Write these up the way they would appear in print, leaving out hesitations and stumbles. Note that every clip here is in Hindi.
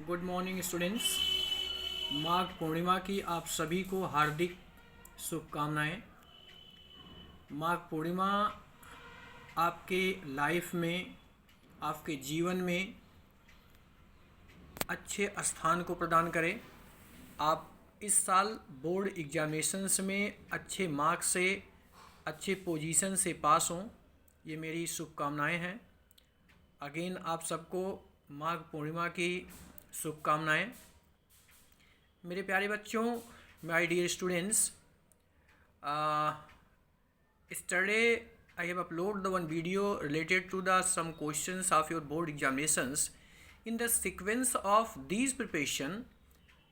Good morning students. Magh Purnima की आप सभी को हार्दिक शुभकामनाएं। माघ पूर्णिमा आपके लाइफ में, आपके जीवन में अच्छे स्थान को प्रदान करे। आप इस साल बोर्ड एग्जामिनेशंस में अच्छे मार्क्स से, अच्छे पोजीशन से पास हों, ये मेरी शुभकामनाएं हैं। अगेन आप सबको माघ पूर्णिमा की शुभकामनाएं। मेरे प्यारे बच्चों, my dear students, yesterday I have uploaded the one video related to the some questions of your board examinations. In the sequence of these preparation,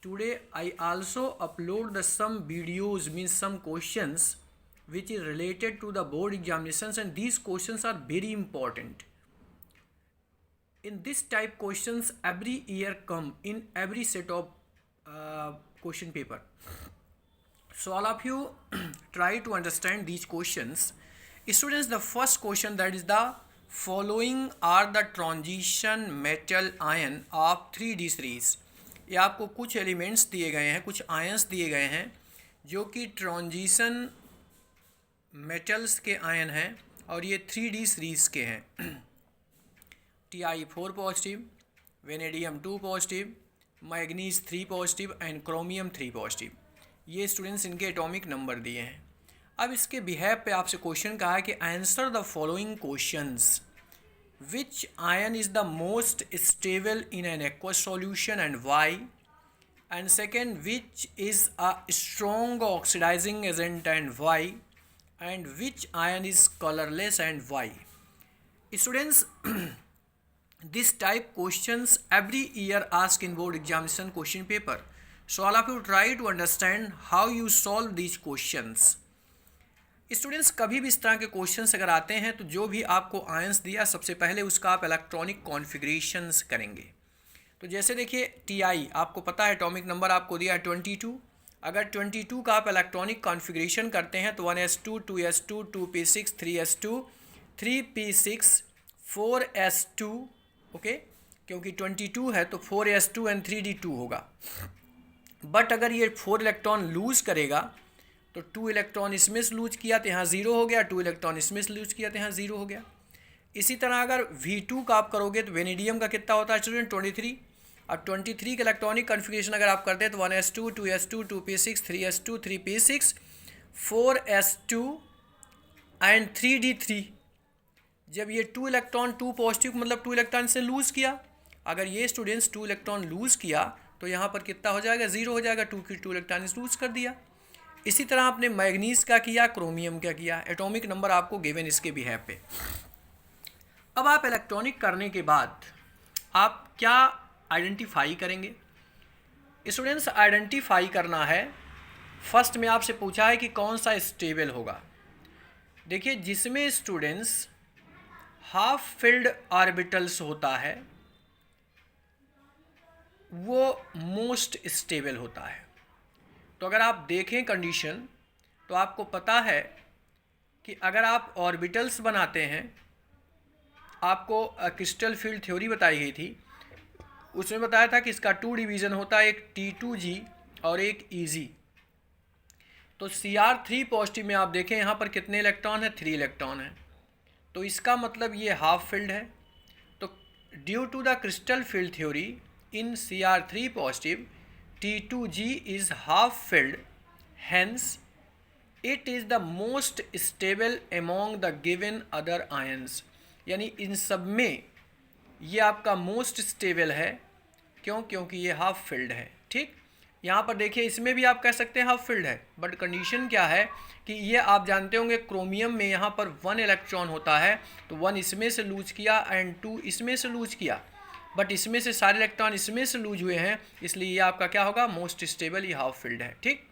today I also upload the some videos, means some questions which is related to the board examinations, and these questions are very important. In this type questions every year come in every set of question paper. So all of you try to understand these questions. Students, the first question, that is the following are the transition metal ion of 3D series. ये आपको कुछ एलिमेंट्स दिए गए हैं, कुछ आयंस दिए गए हैं जो कि ट्रांजिशन मेटल्स के आयन हैं और ये 3D सीरीज़ के हैं। Ti4 positive, vanadium 2 positive, manganese 3 positive and chromium 3 positive. ये स्टूडेंट्स इनके एटॉमिक नंबर दिए हैं। अब इसके बिहेव पे आपसे क्वेश्चन कहा है कि answer the following questions. Which ion is the most stable in an aqueous solution and Y, and second which is a strong oxidizing agent and Y, and which ion is colourless and Y. Students, this type questions every year asked in board examination question paper. So all of you try to understand how you solve these questions. Students, कभी भी इस तरह के क्वेश्चंस अगर आते हैं तो जो भी आपको आयंस दिया, सबसे पहले उसका आप इलेक्ट्रॉनिक कॉन्फ़िगरेशंस करेंगे। तो जैसे देखिए टीआई आपको पता है, एटॉमिक नंबर आपको दिया है 22। अगर 22 का आप इलेक्ट्रॉनिक कॉन्फ़िगरेशन करते हैं तो 1s2 2s2 2p6 3s2 3p6 4s2, okay, क्योंकि 22 है तो 4s2 एंड 3d2 होगा। बट अगर ये 4 इलेक्ट्रॉन लूज करेगा तो 2 इलेक्ट्रॉन इसमें से लूज किया तो यहाँ 0 हो गया, 2 इलेक्ट्रॉन इसमें से लूज किया तो यहाँ 0 हो गया। इसी तरह अगर V2 का आप करोगे तो वेनेडियम का कितना होता है स्टूडेंट 23। अब 23 का इलेक्ट्रॉनिक कन्फिग्रेशन अगर आप करते हैं तो 1s2 2s2 2p6 3s2 3p6 4s2 and 3d3। जब ये 2 इलेक्ट्रॉन 2 पॉजिटिव मतलब 2 इलेक्ट्रॉन से लूज़ किया, अगर ये स्टूडेंट्स 2 इलेक्ट्रॉन लूज़ किया तो यहाँ पर कितना हो जाएगा, 0 हो जाएगा, 2 इलेक्ट्रॉन लूज़ कर दिया। इसी तरह आपने मैग्नीज का किया, क्रोमियम का किया, एटॉमिक नंबर आपको गिवन इसके बिहेव पे। अब आप इलेक्ट्रॉनिक करने के बाद आप क्या आइडेंटिफाई करेंगे स्टूडेंट्स? आइडेंटिफाई करना है, फर्स्ट में आपसे पूछा है कि कौन सा स्टेबल होगा। देखिए, जिसमें स्टूडेंट्स हाफ फिल्ड ऑर्बिटल्स होता है वो मोस्ट स्टेबल होता है। तो अगर आप देखें कंडीशन तो आपको पता है कि अगर आप ऑर्बिटल्स बनाते हैं, आपको क्रिस्टल फील्ड थ्योरी बताई गई थी, उसमें बताया था कि इसका 2 डिवीज़न होता है, एक T2G और एक EG। तो Cr3 पॉजिटिव में आप देखें यहाँ पर कितने इलेक्ट्रॉन है, 3 इलेक्ट्रॉन है, तो इसका मतलब ये हाफ फिल्ड है। तो due to the crystal field theory in Cr3 positive T2G is half filled, hence it is the most stable among the given other ions. यानी इन सब में ये आपका मोस्ट स्टेबल है। क्यों? क्योंकि ये हाफ फिल्ड है। ठीक, यहाँ पर देखिए इसमें भी आप कह सकते हैं हाफ फिल्ड है, बट कंडीशन क्या है कि ये आप जानते होंगे क्रोमियम में यहाँ पर 1 इलेक्ट्रॉन होता है, तो 1 इसमें से लूज किया एंड 2 इसमें से लूज किया, बट इसमें से सारे इलेक्ट्रॉन इसमें से लूज हुए हैं, इसलिए ये आपका क्या होगा, मोस्ट स्टेबल, ये हाफ फिल्ड है। ठीक,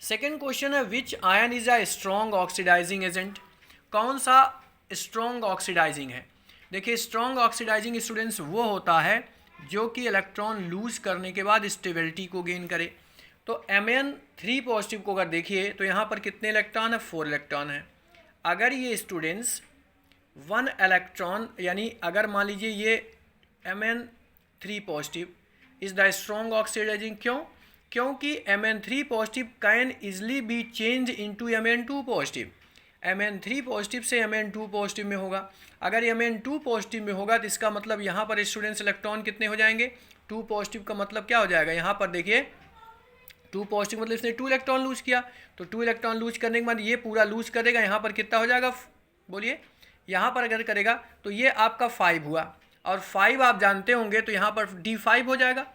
सेकेंड क्वेश्चन है which ion is a strong oxidizing agent. कौन सा स्ट्रॉन्ग ऑक्सीडाइजिंग है? देखिए, स्ट्रॉन्ग ऑक्सीडाइजिंग स्टूडेंट्स वो होता है जो कि इलेक्ट्रॉन लूज करने के बाद स्टेबिलिटी को गेन करे। तो Mn3 पॉजिटिव को अगर देखिए तो यहाँ पर कितने इलेक्ट्रॉन है, 4 इलेक्ट्रॉन है। अगर ये स्टूडेंट्स 1 इलेक्ट्रॉन, यानी अगर मान लीजिए ये Mn 3 positive is the strong oxidizing. क्यों? क्योंकि Mn3 positive can easily be change into Mn2 positive. Mn3 positive से Mn2 पॉजिटिव में होगा। अगर Mn2 पॉजिटिव में होगा तो इसका मतलब यहाँ पर स्टूडेंट्स इलेक्ट्रॉन कितने हो जाएंगे? 2 पॉजिटिव का मतलब क्या हो जाएगा? यहाँ पर देखिए 2 पॉजिटिव मतलब इसने 2 इलेक्ट्रॉन लूज किया, तो 2 इलेक्ट्रॉन लूज करने के बाद ये पूरा लूज करेगा, यहाँ पर कितना हो जाएगा? बोलिए, यहाँ पर अगर करेगा तो ये आपका 5 हुआ, और 5 आप जानते होंगे तो यहाँ पर D5 हो जाएगा।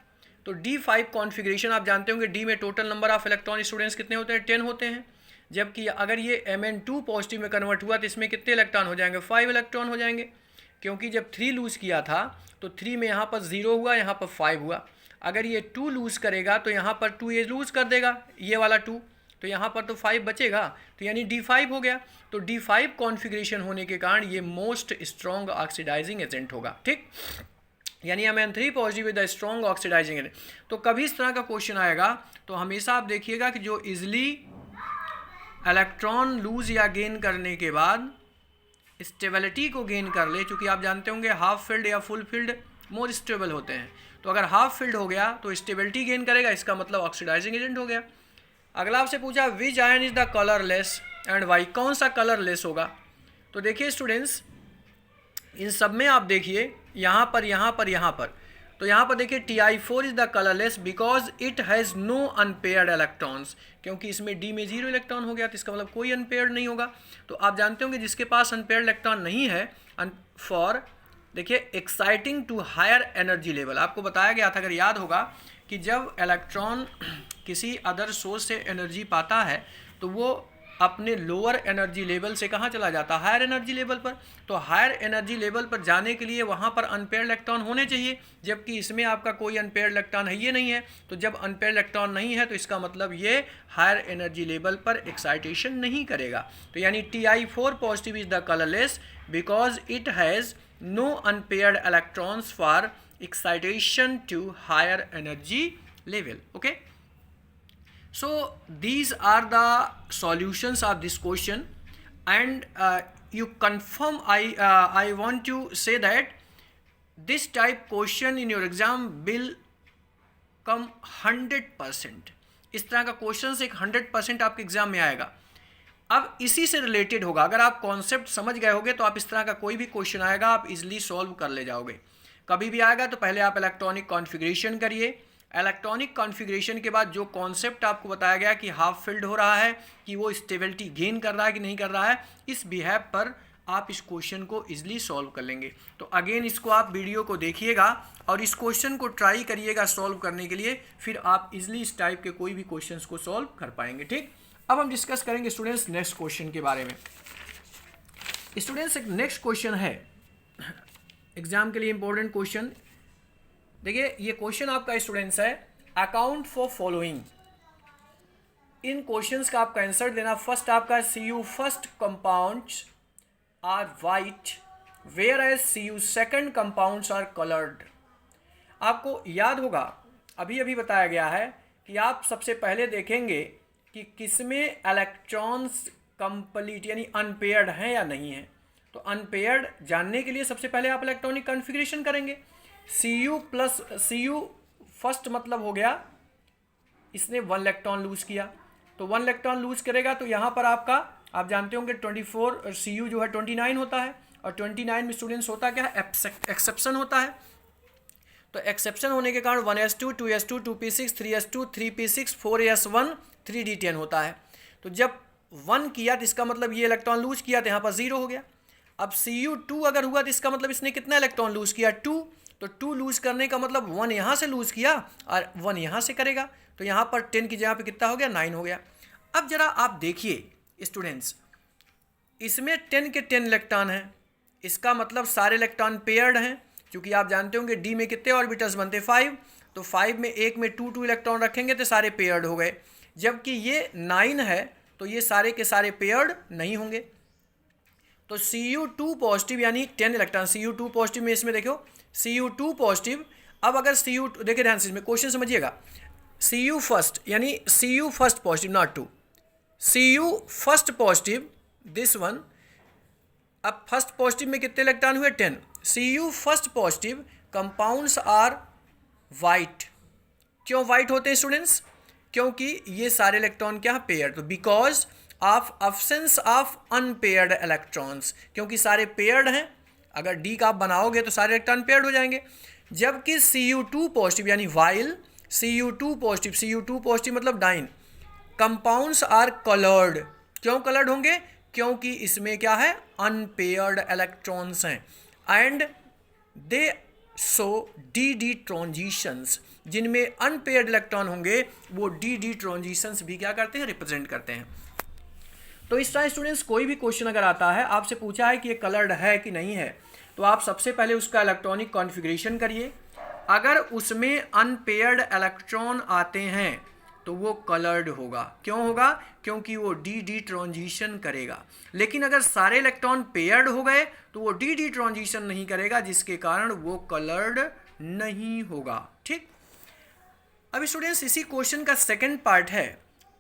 तो D5 कॉन्फ़िगरेशन आप जानते होंगे, D में total number of electron students कितने होते हैं? 10 होते हैं। जबकि अगर ये Mn2 पॉजिटिव में कन्वर्ट हुआ तो इसमें कितने इलेक्ट्रॉन हो जाएंगे? 5 इलेक्ट्रॉन हो जाएंगे, क्योंकि जब 3 लूज़ किया था तो 3 में यहाँ पर 0 हुआ, यहाँ पर 5 हुआ। अगर ये 2 लूज़ करेगा तो यहाँ पर 2 ये लूज़ कर देगा, ये वाला 2, तो यहाँ पर तो 5 बचेगा, तो यानी D5 हो गया। तो D5 कॉन्फ़िगरेशन होने के कारण ये मोस्ट स्ट्रॉन्ग ऑक्सीडाइजिंग एजेंट होगा। ठीक, यानी Mn3 positive with the strong oxidizing agent. तो कभी इस तरह का क्वेश्चन आएगा तो हमेशा आप देखिएगा कि जो इजली इलेक्ट्रॉन लूज या गेन करने के बाद स्टेबिलिटी को गेन कर ले, चूँकि आप जानते होंगे हाफ फील्ड या फुल फील्ड मोर स्टेबल होते हैं, तो अगर हाफ फील्ड हो गया तो स्टेबिलिटी गेन करेगा, इसका मतलब ऑक्सीडाइजिंग एजेंट हो गया। अगला आपसे पूछा which ion is the colourless and Y, कौन सा कलरलेस होगा? तो देखिए स्टूडेंट्स, इन सब में आप देखिए यहाँ पर तो यहाँ पर देखिए Ti4 is the colourless because it has no unpaired electrons, क्योंकि इसमें D में 0 इलेक्ट्रॉन हो गया, तो इसका मतलब कोई अनपेयर्ड नहीं होगा। तो आप जानते होंगे जिसके पास अनपेयर्ड इलेक्ट्रॉन नहीं है, फॉर देखिए exciting to higher energy level, आपको बताया गया था अगर याद होगा कि जब इलेक्ट्रॉन किसी अदर सोर्स से एनर्जी पाता है तो वो अपने लोअर एनर्जी लेवल से कहाँ चला जाता है? हायर एनर्जी लेवल पर। तो हायर एनर्जी लेवल पर जाने के लिए वहाँ पर अनपेयर्ड इलेक्ट्रॉन होने चाहिए, जबकि इसमें आपका कोई अनपेयर्ड इलेक्ट्रॉन है ये नहीं है। तो जब अनपेयर्ड इलेक्ट्रॉन नहीं है तो इसका मतलब ये हायर एनर्जी लेवल पर एक्साइटेशन नहीं करेगा। तो यानी Ti4 positive is the colourless because it has no unpaired electrons for excitation to higher energy level. Okay, so these are the solutions of this question, and you confirm, I want to say that this type question in your exam will come 100%। इस तरह का क्वेश्चन एक 100% आपके एग्जाम में आएगा। अब इसी से रिलेटेड होगा, अगर आप कॉन्सेप्ट समझ गए होगे तो आप इस तरह का कोई भी क्वेश्चन आएगा आप इजीली सॉल्व कर ले जाओगे। कभी भी आएगा तो पहले आप इलेक्ट्रॉनिक कॉन्फ़िगरेशन करिए, इलेक्ट्रॉनिक कॉन्फ़िगरेशन के बाद जो कॉन्सेप्ट आपको बताया गया कि हाफ फील्ड हो रहा है कि वो स्टेबिलिटी गेन कर रहा है कि नहीं कर रहा है, इस बिहेव पर आप इस क्वेश्चन को इजीली सॉल्व कर लेंगे। तो अगेन इसको आप वीडियो को देखिएगा और इस क्वेश्चन को ट्राई करिएगा सॉल्व करने के लिए, फिर आप इजीली इस टाइप के कोई भी क्वेश्चन को सॉल्व कर पाएंगे। ठीक, अब हम डिस्कस करेंगे स्टूडेंट्स नेक्स्ट क्वेश्चन के बारे में। स्टूडेंट्स एक नेक्स्ट क्वेश्चन है एग्जाम के लिए इंपॉर्टेंट क्वेश्चन। देखिए ये क्वेश्चन आपका स्टूडेंट्स है अकाउंट फॉर फॉलोइंग। इन क्वेश्चंस का आपका आंसर देना। फर्स्ट आपका Cu first compounds are white whereas Cu second compounds are coloured. आपको याद होगा अभी अभी बताया गया है कि आप सबसे पहले देखेंगे कि किसमें इलेक्ट्रॉन्स कंप्लीट यानी अनपेयर्ड हैं या नहीं है। तो अनपेयर्ड जानने के लिए सबसे पहले आप इलेक्ट्रॉनिक कॉन्फ़िगरेशन करेंगे। Cu फर्स्ट मतलब हो गया इसने 1 इलेक्ट्रॉन लूज़ किया, तो 1 इलेक्ट्रॉन लूज़ करेगा तो यहाँ पर आपका आप जानते होंगे 24 Cu जो है 29 होता है, और 29 में स्टूडेंट्स होता क्या है? एक्सेप्शन होता है। तो एक्सेप्शन होने के कारण 1s2 2s2 2p6 3s2 3p6 4s1 3d10 होता है। तो जब 1 किया तो इसका मतलब ये इलेक्ट्रॉन लूज किया तो यहाँ पर 0 हो गया। अब Cu2 अगर हुआ तो इसका मतलब इसने कितना इलेक्ट्रॉन लूज किया? 2। तो 2 लूज करने का मतलब 1 यहाँ से लूज किया और 1 यहाँ से करेगा, तो यहाँ पर 10 की जगह पे कितना हो गया? 9 हो गया। अब जरा आप देखिए स्टूडेंट्स, इसमें 10 के 10 इलेक्ट्रॉन हैं, इसका मतलब सारे इलेक्ट्रॉन पेयर्ड हैं, क्योंकि आप जानते होंगे डी में कितने ऑर्बिटल्स बनते? 5। तो 5 में एक में 2 इलेक्ट्रॉन रखेंगे तो सारे पेयर्ड हो गए। जबकि ये 9 है तो ये सारे के सारे पेयर्ड नहीं होंगे। तो Cu2 पॉजिटिव यानी 10 इलेक्ट्रॉन Cu2 पॉजिटिव में इसमें देखो Cu2 पॉजिटिव। अब अगर Cu देखिए ध्यान से इसमें क्वेश्चन समझिएगा, Cu फर्स्ट यानी Cu first positive not 2, Cu first positive this one. अब फर्स्ट पॉजिटिव में कितने इलेक्ट्रॉन हुए? 10। Cu first positive compounds are white. क्यों वाइट होते हैं स्टूडेंट्स? क्योंकि ये सारे इलेक्ट्रॉन क्या है? पेयर्ड। तो because of absence of unpaired electrons, क्योंकि सारे पेयर्ड हैं। अगर डी का आप बनाओगे तो सारे इलेक्ट्रॉन पेयर्ड हो जाएंगे। जबकि Cu2 पॉजिटिव यानी वाइल Cu2 पॉजिटिव मतलब डाइन कंपाउंड्स आर कलर्ड। क्यों कलर्ड होंगे? क्योंकि इसमें क्या है? अनपेयर्ड इलेक्ट्रॉन्स हैं and they so D transitions. जिनमें अनपेयर्ड इलेक्ट्रॉन होंगे वो डी ट्रांजिशंस भी क्या करते हैं? रिप्रेजेंट करते हैं। तो इस तरह स्टूडेंट्स कोई भी क्वेश्चन अगर आता है, आपसे पूछा है कि ये कलर्ड है कि नहीं है, तो आप सबसे पहले उसका इलेक्ट्रॉनिक कॉन्फ़िगरेशन करिए। अगर उसमें अनपेयर्ड इलेक्ट्रॉन आते हैं तो वो कलर्ड होगा। क्यों होगा? क्योंकि वो डी ट्रांजिशन करेगा। लेकिन अगर सारे इलेक्ट्रॉन पेयर्ड हो गए तो वो डी ट्रांजिशन नहीं करेगा, जिसके कारण वो कलर्ड नहीं होगा। ठीक। अब स्टूडेंट्स इसी क्वेश्चन का सेकंड पार्ट है,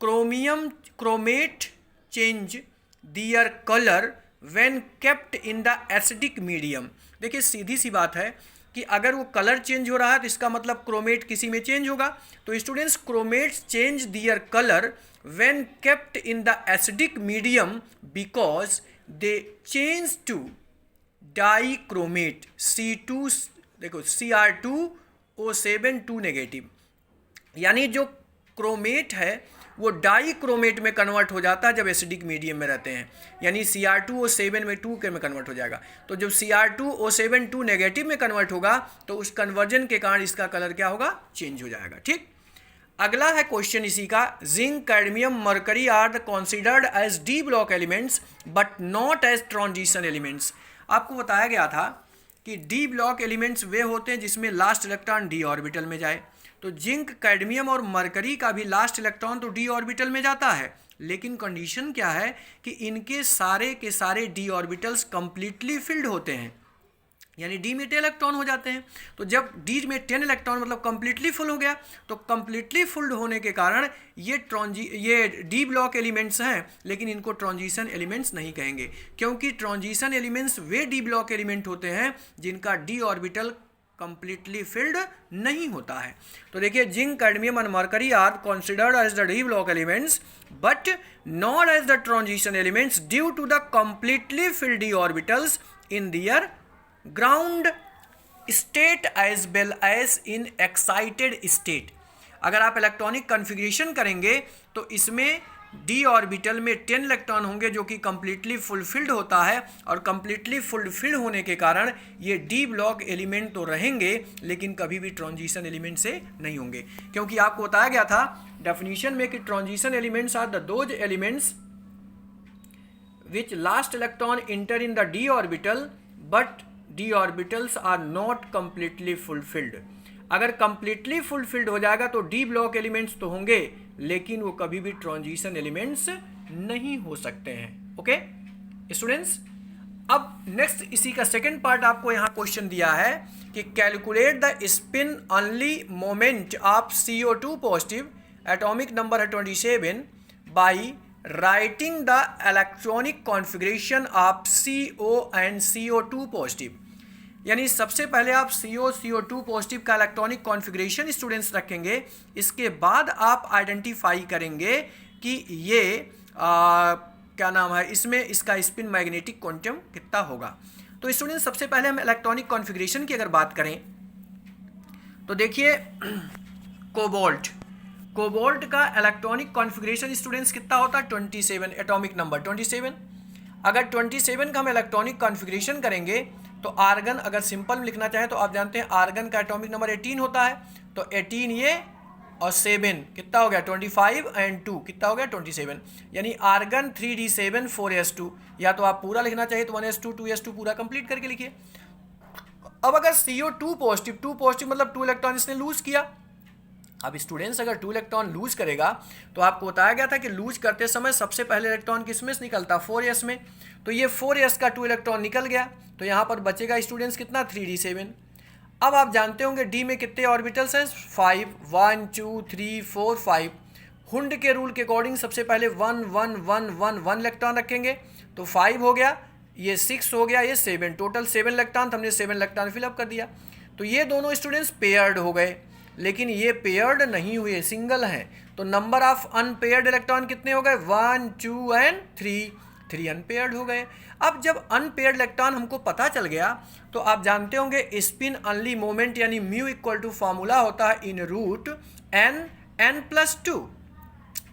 chromate change their colour when kept in the acidic medium. देखिए सीधी सी बात है कि अगर वो कलर चेंज हो रहा है तो इसका मतलब क्रोमेट किसी में चेंज होगा। तो students chromates change their colour when kept in the acidic medium because they change to dichromate C2, देखो Cr2O7 2 नेगेटिव, यानी जो क्रोमेट है वो डाइक्रोमेट में कन्वर्ट हो जाता है जब एसिडिक मीडियम में रहते हैं, यानी Cr2O7 में 2 के में कन्वर्ट हो जाएगा। तो जब Cr2O7 2 नेगेटिव में कन्वर्ट होगा तो उस कन्वर्जन के कारण इसका कलर क्या होगा? चेंज हो जाएगा। ठीक। अगला है क्वेश्चन इसी का, zinc, cadmium, mercury are the considered as D block elements but not as transition elements. आपको बताया गया था कि डी ब्लॉक एलिमेंट्स वे होते हैं जिसमें लास्ट इलेक्ट्रॉन डी ऑर्बिटल में जाए। तो जिंक, कैडमियम और मरकरी का भी लास्ट इलेक्ट्रॉन तो डी ऑर्बिटल में जाता है, लेकिन कंडीशन क्या है कि इनके सारे के सारे डी ऑर्बिटल्स कंप्लीटली फिल्ड होते हैं, यानी डी में 10 इलेक्ट्रॉन हो जाते हैं। तो जब डी में 10 इलेक्ट्रॉन मतलब कंप्लीटली फुल हो गया, तो कंप्लीटली फुल्ड होने के कारण ये डी ब्लॉक एलिमेंट्स हैं, लेकिन इनको ट्रांजिशन एलिमेंट्स नहीं कहेंगे, क्योंकि ट्रांजिशन एलिमेंट्स वे डी ब्लॉक एलिमेंट होते हैं जिनका डी ऑर्बिटल कंप्लीटली फिल्ड नहीं होता है। तो देखिए zinc, cadmium and mercury are considered as the D block elements but not as the transition elements due to the completely filled D orbitals in their ground state as well as in excited state. अगर आप इलेक्ट्रॉनिक कॉन्फ़िगरेशन करेंगे तो इसमें डी ऑर्बिटल में 10 इलेक्ट्रॉन होंगे जो कि कंप्लीटली फुलफिल्ड होता है, और कंप्लीटली फुलफिल्ड होने के कारण ये डी ब्लॉक एलिमेंट तो रहेंगे लेकिन कभी भी ट्रांजिशन एलिमेंट से नहीं होंगे, क्योंकि आपको बताया गया था डेफिनेशन में कि transition elements are the those elements which last electron enter in the D orbital but D orbitals are not completely fulfilled. अगर कंप्लीटली फुलफिल्ड हो जाएगा तो डी ब्लॉक एलिमेंट्स तो होंगे लेकिन वो कभी भी ट्रांजिशन एलिमेंट्स नहीं हो सकते हैं। ओके स्टूडेंट्स, अब नेक्स्ट इसी का सेकंड पार्ट आपको यहाँ क्वेश्चन दिया है कि calculate the spin only moment of CO2 positive, atomic number है 27, by writing the electronic configuration of CO and CO2 positive. यानी सबसे पहले आप CO2 पॉजिटिव का इलेक्ट्रॉनिक कॉन्फ़िगरेशन स्टूडेंट्स रखेंगे, इसके बाद आप आइडेंटिफाई करेंगे कि ये क्या नाम है, इसमें इसका स्पिन मैग्नेटिक क्वांटम कितना होगा। तो स्टूडेंट्स सबसे पहले हम इलेक्ट्रॉनिक कॉन्फ़िगरेशन की अगर बात करें तो देखिए कोबाल्ट का इलेक्ट्रॉनिक कॉन्फ़िगरेशन स्टूडेंट्स कितना होता है? 27, एटॉमिक नंबर 27। अगर 27 का हम इलेक्ट्रॉनिक कॉन्फ़िगरेशन करेंगे तो आर्गन, अगर सिंपल में लिखना चाहें तो आप जानते हैं आर्गन का एटॉमिक नंबर 18 होता है, तो 18 ये और 7 कितना हो गया? 25 एंड 2 कितना हो गया? 27, यानी आर्गन 3d7 4s2। या तो आप पूरा लिखना चाहिए तो 1s2 2s2 पूरा कंप्लीट करके लिखिए। अब अगर CO2 पॉजिटिव, 2 पॉजिटिव मतलब 2 इलेक्ट्रॉन इसने लूज किया। अब स्टूडेंट्स अगर 2 इलेक्ट्रॉन लूज करेगा तो आपको बताया गया था कि लूज करते समय सबसे पहले इलेक्ट्रॉन किसमें से निकलता? 4s में। तो ये 4s का 2 इलेक्ट्रॉन निकल गया, तो यहाँ पर बचेगा स्टूडेंट्स कितना? 3d7। अब आप जानते होंगे डी में कितने ऑर्बिटल्स हैं? 5, 1 2 3 4 5। हुंड के रूल के अकॉर्डिंग सबसे पहले 1 1 1 1 1 इलेक्ट्रॉन रखेंगे, तो 5 हो गया, ये 6 हो गया, ये 7, टोटल 7 इलेक्ट्रॉन, हमने 7 इलेक्ट्रॉन फिलअप कर दिया। तो ये दोनों स्टूडेंट्स पेयर्ड हो गए। लेकिन ये पेयर्ड नहीं हुए, सिंगल हैं, तो नंबर ऑफ अनपेयर्ड इलेक्ट्रॉन कितने हो गए, 1 2 एंड 3 अनपेयर्ड हो गए। अब जब अनपेयर्ड इलेक्ट्रॉन हमको पता चल गया तो आप जानते होंगे स्पिन अनली मोमेंट यानी म्यू इक्वल टू फॉर्मूला होता है इन रूट n + 2।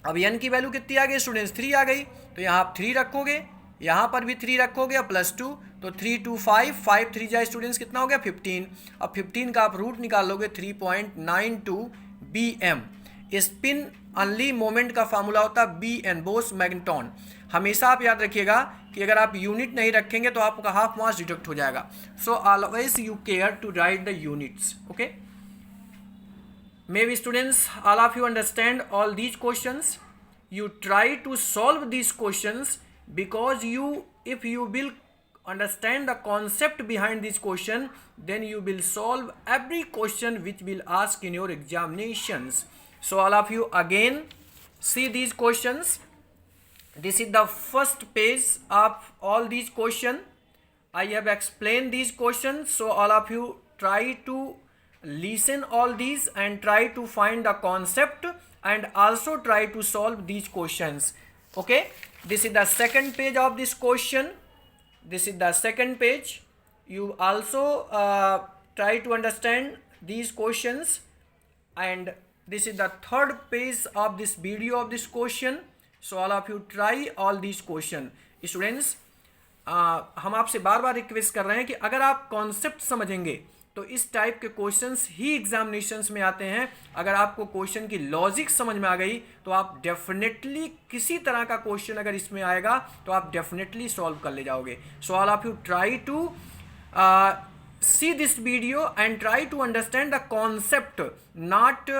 अब n की वैल्यू कितनी आ गई स्टूडेंट्स, 3 आ गई, तो यहाँ आप 3 रखोगे, यहाँ पर भी 3 रखोगे और +2, तो 3 2 5 5 3 जाए स्टूडेंट्स कितना हो गया 15। अब 15 का आप रूट निकाल लोगे 3.92 bm। स्पिन अनली मोमेंट का फार्मूला होता है bn, बोस मैग्नेटॉन। हमेशा आप याद रखिएगा कि अगर आप यूनिट नहीं रखेंगे तो आपका हाफ मास डिडक्ट हो जाएगा। So always you care to write the units, okay. Maybe students, all of you understand all these questions. You try to solve these questions because if you will understand the concept behind this question, then you will solve every question which will ask in your examinations. So all of you again see these questions. This is the first page of all these questions. I have explained these questions, so all of you try to listen all these and try to find the concept and also try to solve these questions, okay. This is the second page of this question. This is the second page. You also try to understand these questions, and this is the third page of this video of this question. So all of you try all these questions. Students, हम आपसे बार बार रिक्वेस्ट कर रहे हैं कि अगर आप कॉन्सेप्ट समझेंगे तो इस टाइप के क्वेश्चंस ही एग्जामिनेशंस में आते हैं। अगर आपको क्वेश्चन की लॉजिक समझ में आ गई तो आप डेफिनेटली किसी तरह का क्वेश्चन अगर इसमें आएगा तो आप डेफिनेटली सॉल्व कर ले जाओगे। So all of you try to see this video and try to understand the concept, not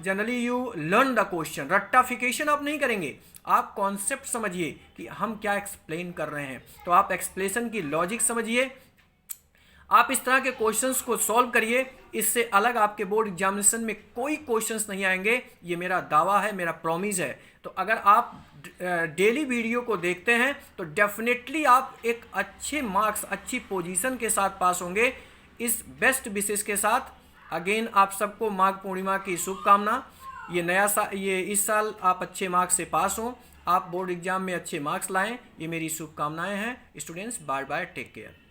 generally you learn the question. रट्टाफिकेशन आप नहीं करेंगे, आप कॉन्सेप्ट समझिए कि हम क्या एक्सप्लेन कर रहे हैं, तो आप एक्सप्लेनेशन की लॉजिक समझिए, आप इस तरह के क्वेश्चंस को सॉल्व करिए। इससे अलग आपके बोर्ड एग्जामिनेशन में कोई क्वेश्चंस नहीं आएंगे, ये मेरा दावा है, मेरा प्रॉमिस है। तो अगर आप डेली वीडियो को देखते हैं तो डेफिनेटली आप एक अच्छे मार्क्स, अच्छी पोजीशन के साथ पास होंगे, इस बेस्ट विशेष के साथ। अगेन आप सबको माघ पूर्णिमा की शुभकामना। ये इस साल आप अच्छे मार्क्स से पास हों, आप बोर्ड एग्जाम में अच्छे मार्क्स लाएं, ये मेरी शुभकामनाएं हैं। Students, bye bye, take care.